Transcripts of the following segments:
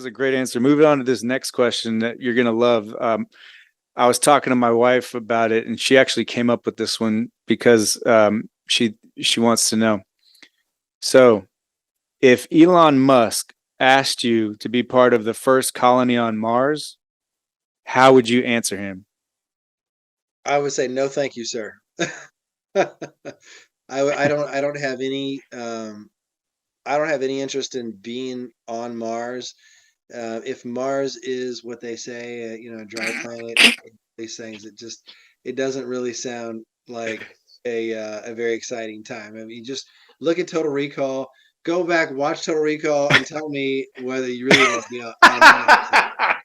was a great answer. Moving on to this next question that you're gonna love. I was talking to my wife about it, and she actually came up with this one because she wants to know. So, if Elon Musk asked you to be part of the first colony on Mars, how would you answer him? I would say no, thank you, sir. I don't have any I don't have any interest in being on Mars. If Mars is what they say, a dry planet, these things, it doesn't really sound like a very exciting time. I mean, just look at Total Recall, go back, watch Total Recall, and tell me whether you really want to be on Mars.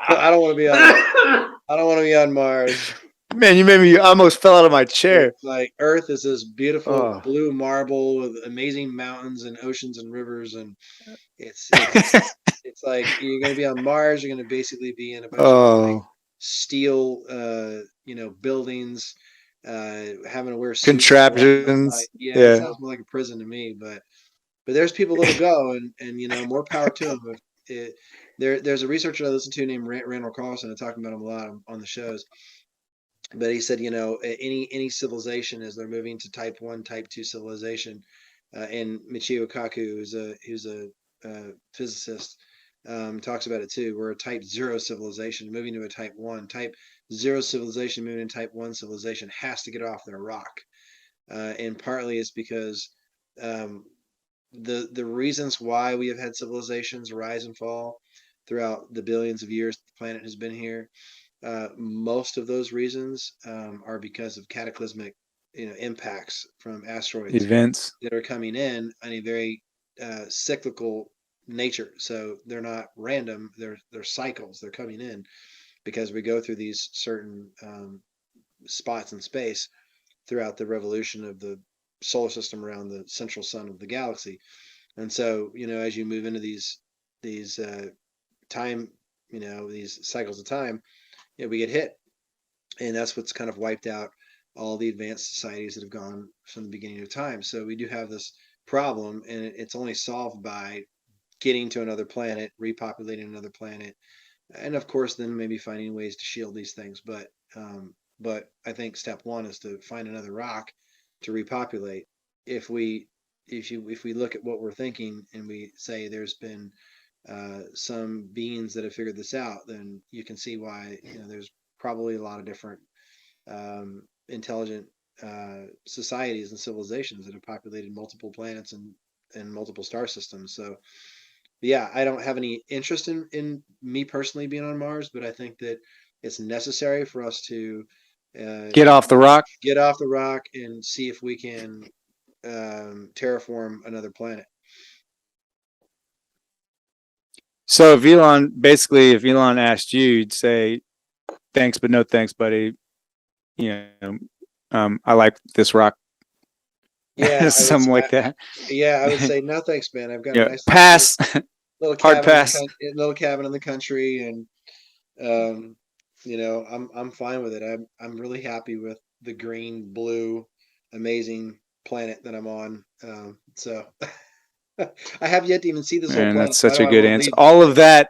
I don't want to be on. I don't want to be on Mars. Man, you made me almost fell out of my chair. It's like Earth is this beautiful Oh. blue marble with amazing mountains and oceans and rivers, and it's like you're going to be on Mars. You're going to basically be in a bunch of like Oh. steel, buildings, having to wear suits and walk outside. Contraptions. Yeah, it Yeah. sounds more like a prison to me, but there's people that'll go, and more power to them. There's a researcher I listen to named Randall Carlson. I talk about him a lot on the shows, but he said, any civilization as they're moving to type one, type two civilization, and Michio Kaku, who's a physicist, talks about it too. We're a type zero civilization moving to a type one. Type zero civilization moving to type one civilization has to get off their rock, and partly it's because um, the reasons why we have had civilizations rise and fall throughout the billions of years the planet has been here, most of those reasons are because of cataclysmic, impacts from asteroids Events. that are coming in on a very cyclical nature. So they're not random; they're cycles. They're coming in because we go through these certain spots in space throughout the revolution of the solar system around the central sun of the galaxy. And so, as you move into these time, these cycles of time, we get hit, and that's what's kind of wiped out all the advanced societies that have gone from the beginning of time. So we do have this problem, and it's only solved by getting to another planet, repopulating another planet, and of course, then maybe finding ways to shield these things. But I think step one is to find another rock to repopulate. If we if we look at what we're thinking and we say there's been some beings that have figured this out, then you can see why there's probably a lot of different intelligent societies and civilizations that have populated multiple planets and multiple star systems. So yeah, I don't have any interest in me personally being on Mars, but I think that it's necessary for us to uh, Get off the rock. get off the rock and see if we can terraform another planet. So if Elon asked you, you'd say, thanks, but no thanks, buddy. You know, I like this rock. Yeah, Something like that. I would say no thanks, man. I've got a Yeah. nice Pass. little Hard cabin in the pass. little cabin in the country, and um, I'm fine with it. I'm really happy with the green, blue, amazing planet that I'm on. So I have yet to even see this whole Man, planet, that's so I such a don't good want to answer. leave All before I of see it. that.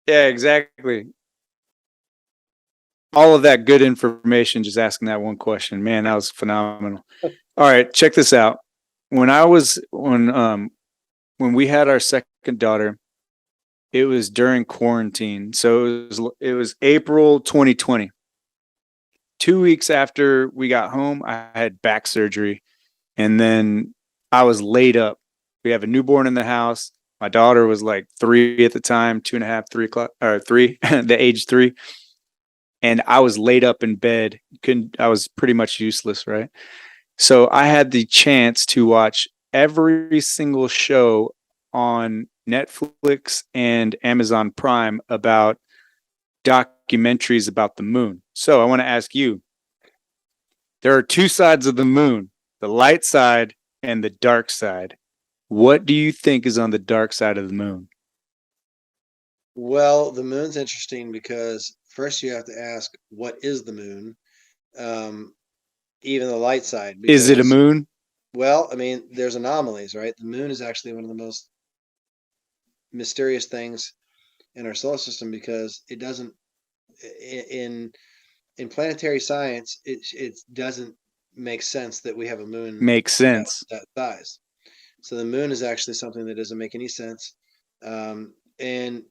Yeah, exactly. All of that good information, just asking that one question. Man, that was phenomenal. All right, check this out. When I was when we had our second daughter, it was during quarantine. So it was April 2020. 2 weeks after we got home, I had back surgery, and then I was laid up. We have a newborn in the house. My daughter was like 3 at the time, 2.5, 3 o'clock, or three, the age 3, and I was laid up in bed. Couldn't I was pretty much useless, right? So I had the chance to watch every single show on Netflix and Amazon Prime about documentaries about the moon. So I want to ask you, there are two sides of the moon, the light side and the dark side. What do you think is on the dark side of the moon? Well, the moon's interesting because first you have to ask what is the moon, um, even the light side, Is it a because moon? well, I mean, there's anomalies, right? The moon is actually one of the most mysterious things in our solar system because it doesn't in planetary science it doesn't make sense that we have a moon Makes sense. that size. So the moon is actually something that doesn't make any sense. And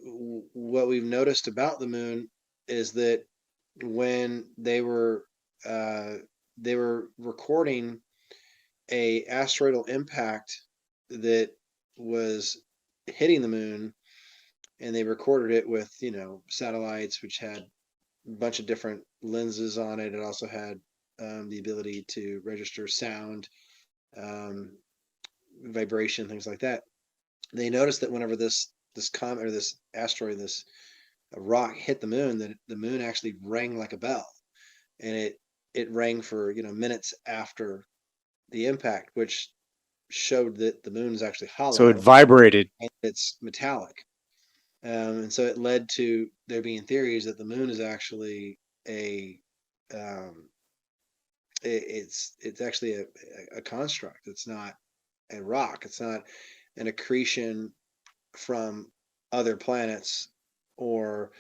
what we've noticed about the moon is that when they were recording a asteroidal impact that was hitting the moon, and they recorded it with satellites which had a bunch of different lenses on it. It also had the ability to register sound, um, vibration, things like that. They noticed that whenever this comet or this asteroid, this rock hit the moon, that the moon actually rang like a bell, and it rang for minutes after the impact, which showed that the moon is actually So it hollow vibrated. and it's metallic. And so it led to there being theories that the moon is actually a um, it's actually a construct. It's not a rock. It's not an accretion from other planets or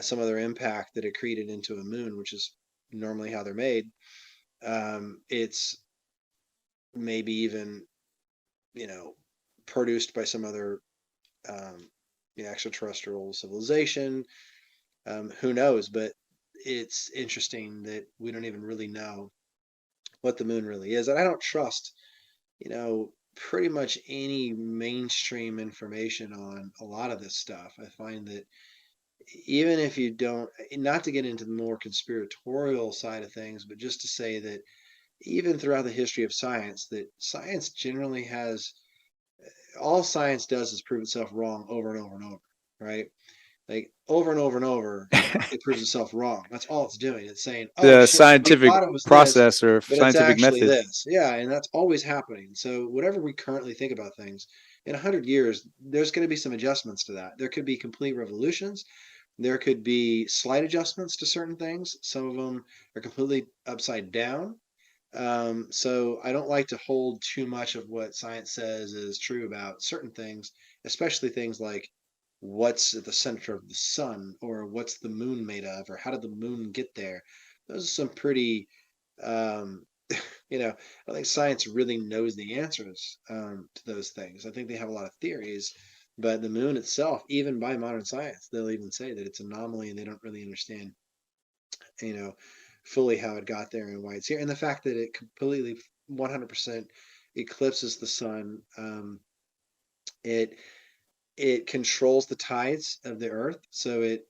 some other impact that accreted into a moon, which is normally how they're made. It's maybe even produced by some other um, extraterrestrial civilization. Who knows? But it's interesting that we don't even really know what the moon really is, and I don't trust pretty much any mainstream information on a lot of this stuff. I find that even if you don't, not to get into the more conspiratorial side of things, but just to say that even throughout the history of science, that science generally has, all science does is prove itself wrong over and over and over, right? Like over and over and over, it proves itself wrong. That's all it's doing. It's saying, "Oh The shit, we scientific thought it was this, process or but it's scientific actually method. this." Yeah, and that's always happening. So whatever we currently think about things, in 100 years, there's going to be some adjustments to that. There could be complete revolutions. There could be slight adjustments to certain things. Some of them are completely upside down. So I don't like to hold too much of what science says is true about certain things, especially things like what's at the center of the sun or what's the moon made of or how did the moon get there. Those are some pretty, um, I think science really knows the answers to those things. I think they have a lot of theories, but the moon itself, even by modern science, they'll even say that it's an anomaly and they don't really understand you know, fully how it got there and why it's here. And the fact that it completely 100% eclipses the sun, it it controls the tides of the earth, so it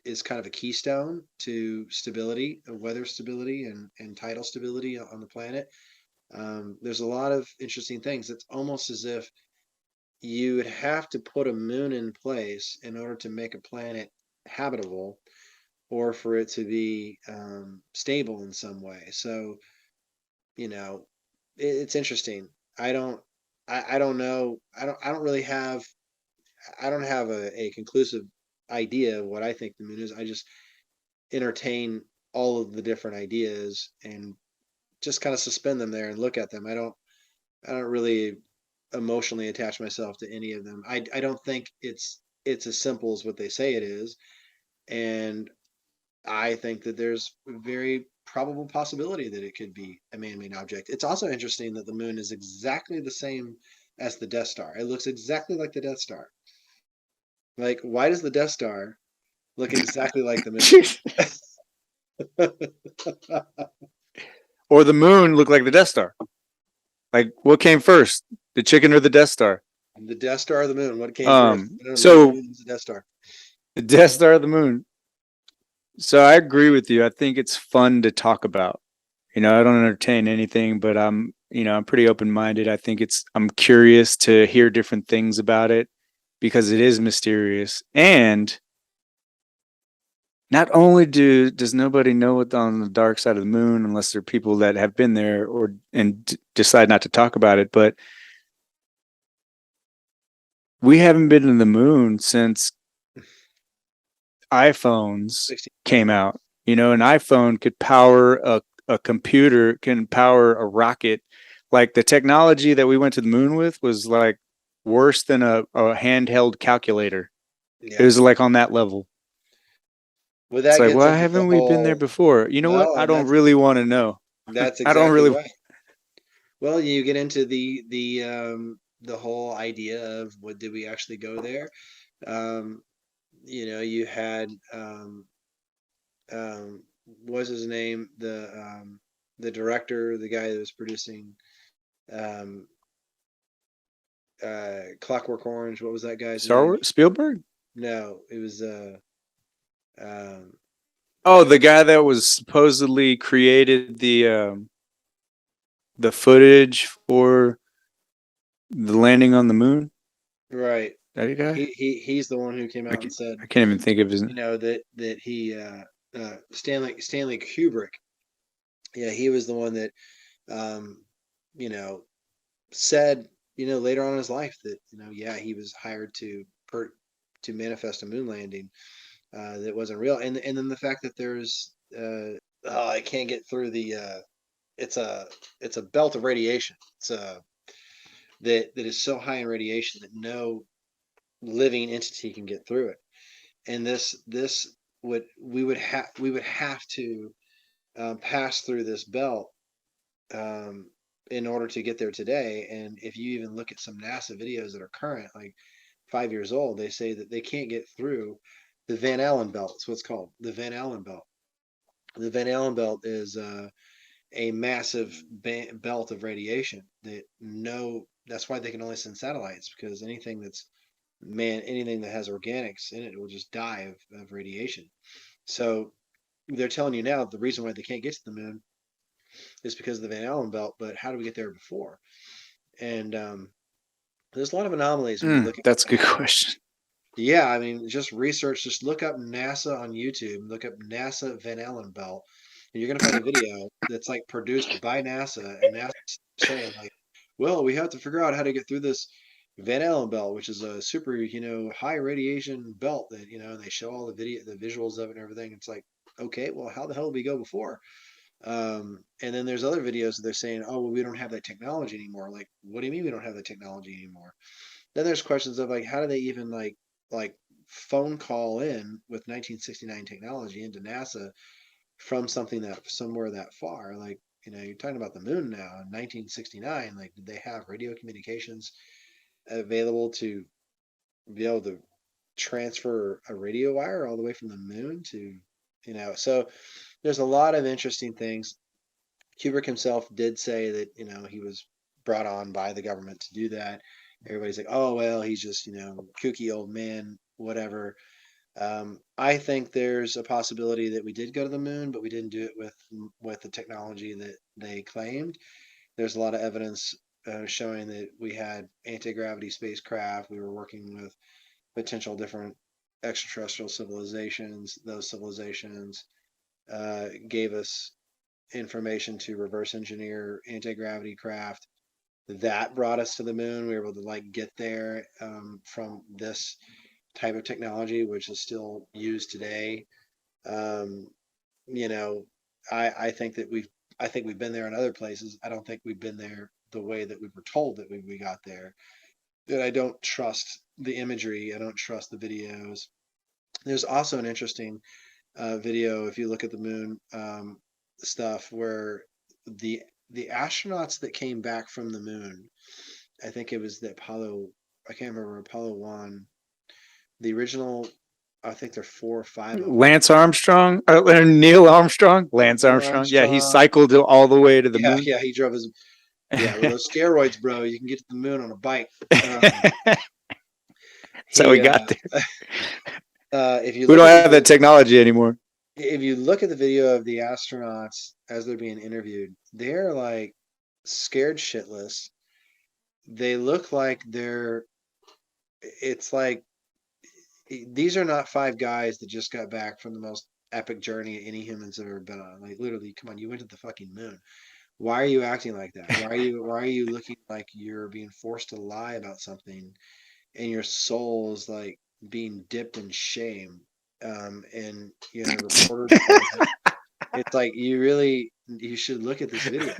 is kind of a keystone to stability, weather stability and tidal stability on the planet. There's a lot of interesting things. It's almost as if you would have to put a moon in place in order to make a planet habitable or for it to be stable in some way. So, you know, it's interesting. I don't, I don't know. I don't really have, I don't have a conclusive idea of what I think the moon is. I just entertain all of the different ideas and just kind of suspend them there and look at them. I don't really emotionally attach myself to any of them. I don't think it's as simple as what they say it is. And I think that there's a very probable possibility that it could be a man-made object. It's also interesting that the moon is exactly the same as the Death Star. It looks exactly like the Death Star. Like, why does the Death Star look exactly like the moon? Or the moon looked like the Death Star. Like, what came first, the chicken or the Death Star? The Death Star or the moon? What came first? So The Death Star. the Death Star or the moon. So I agree with you. I think it's fun to talk about. I don't entertain anything, but I'm pretty open minded. I think I'm curious to hear different things about it because it is mysterious. And not only does nobody know what's on the dark side of the moon unless they're people that have been there and decide not to talk about it, but we haven't been to the moon since iPhones 16. came out. An iPhone could power a computer, can power a rocket. Like the technology that we went to the moon with was like worse than a handheld calculator. It Yeah. was like on that level. Well, It's that like, gets why into the haven't we been there whole, before? You know what? well, I and don't really want to know. that's I don't exactly really. right. Well, you get into the whole idea of what did we actually go there? Um, you had what was his name? The director, the guy that was producing um Clockwork Orange. What was that guy's Star name? Wars Spielberg. No, it was um Oh, the guy that was supposedly created the footage for the landing on the moon. right. That guy. He's the one who came I out and can't, said, I can't even think of his. that he Stanley Kubrick. Yeah, he was the one that um you know said, later on in his life that, yeah, he was hired to manifest a moon landing that wasn't real. And then the fact that there's oh, I can't get through the it's a it's a belt of radiation. It's that is so high in radiation that no living entity can get through it. And this would we would have to pass through this belt um, in order to get there today. And if you even look at some NASA videos that are current, like 5 years old, they say that they can't get through the Van Allen belt. It's what's called the Van Allen belt. The Van Allen belt is a massive belt of radiation that no. That's why they can only send satellites, because anything that has organics in it will just die of radiation. So they're telling you now the reason why they can't get to the moon is because of the Van Allen belt. But how do we get there before? And there's a lot of anomalies when you look at That's a what good happened. question. Yeah, I mean, just research, just look up NASA on YouTube, look up NASA Van Allen belt, and you're gonna find a video that's like produced by NASA, and NASA saying like, well, we have to figure out how to get through this Van Allen belt, which is a super, high radiation belt that, and they show all the visuals of it and everything. It's like, okay, well, how the hell did we go before? And then there's other videos that they're saying, oh, well, we don't have that technology anymore. Like, what do you mean we don't have the technology anymore? Then there's questions of like, how do they even like phone call in with 1969 technology into NASA from somewhere that far? Like, you're talking about the moon now in 1969. Like, did they have radio communications available to be able to transfer a radio wire all the way from the moon to, so there's a lot of interesting things. Kubrick himself did say that, he was brought on by the government to do that. Everybody's like, oh, well, he's just, kooky old man, whatever. I think there's a possibility that we did go to the moon, but we didn't do it with the technology that they claimed. There's a lot of evidence showing that we had anti-gravity spacecraft. We were working with potential different extraterrestrial civilizations. Those civilizations gave us information to reverse engineer anti-gravity craft that brought us to the moon. We were able to like get there from this type of technology, which is still used today. Um, you know, I think that I think we've been there in other places. I don't think we've been there the way that we were told that we got there. And I don't trust the imagery. I don't trust the videos. There's also an interesting video if you look at the moon stuff where the the astronauts that came back from the moon, I think it was the Apollo, I can't remember, Apollo 1, the original, I think there are 4 or 5 of them. Lance Armstrong, Neil Armstrong, Lance Neil Armstrong. Yeah, he Armstrong, cycled all the way to the yeah, moon. yeah, he drove his, yeah, with those steroids, bro, you can get to the moon on a bike. That's how we He, got there. if you We look don't at have that technology anymore. if you look at the video of the astronauts as they're being interviewed, they're like scared shitless. They look like it's like these are not 5 guys that just got back from the most epic journey any humans have ever been on. Like, literally, come on, you went to the fucking moon. Why are you acting like that? Why are you looking like you're being forced to lie about something and your soul is like being dipped in shame? And reporters, it's like you should look at this video.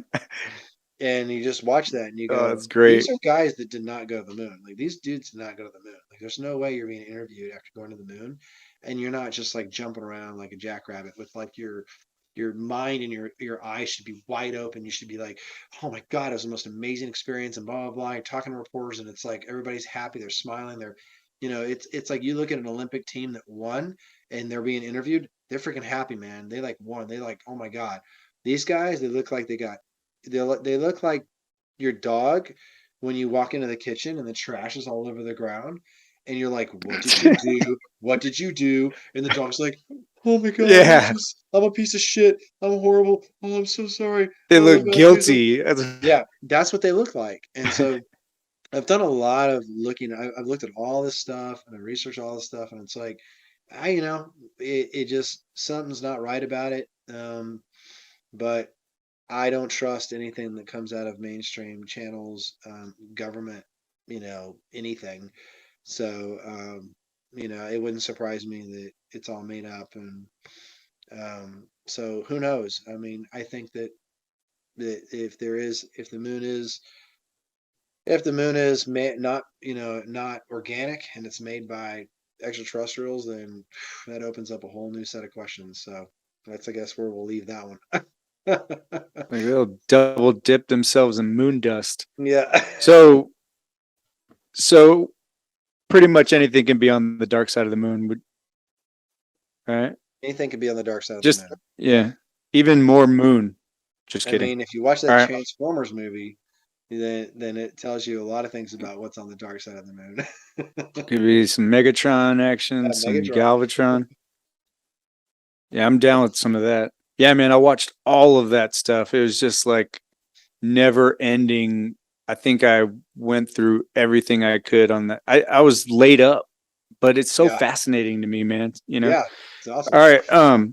And you just watch that and you Oh, go, that's great. these are guys that did not go to the moon. Like these dudes did not go to the moon. Like there's no way you're being interviewed after going to the moon and you're not just like jumping around like a jackrabbit with like your mind and your eyes should be wide open. You should be like, oh my God, it was the most amazing experience and blah blah blah. You're talking to reporters and it's like everybody's happy, they're smiling, they're it's like you look at an Olympic team that won and they're being interviewed, they're freaking happy, man. They like won. They like, oh my God. These guys, they look like they look like your dog when you walk into the kitchen and the trash is all over the ground and you're like, what did you do? What did you do? And the dog's like, oh my God, Yeah, I'm a piece of shit. I'm horrible. Oh, I'm so sorry. they Oh, I look gotta do something. guilty. Yeah, that's what they look like. And so I've done a lot of looking. I've looked at all this stuff and I researched all this stuff, and it's like, it just something's not right about it. But I don't trust anything that comes out of mainstream channels, government, anything. So, it wouldn't surprise me that it's all made up. And so who knows? I mean, I think that if the moon is not, not organic and it's made by extraterrestrials, then that opens up a whole new set of questions. So that's, I guess, where we'll leave that one. Like they'll double dip themselves in moon dust. Yeah. So, so pretty much anything can be on the dark side of the moon. Right? Anything could be on the dark side of the Just moon. yeah, even more moon. Just I kidding. mean, if you watch All that right, Transformers movie, then it tells you a lot of things about what's on the dark side of the moon. could be some Megatron action, some Megatron. Galvatron. Yeah, I'm down with some of that. Yeah, man, I watched all of that stuff. It was just like never ending. I think I went through everything I could on that. I was laid up, but it's so Yeah. fascinating to me, man. Yeah. It's All awesome. right.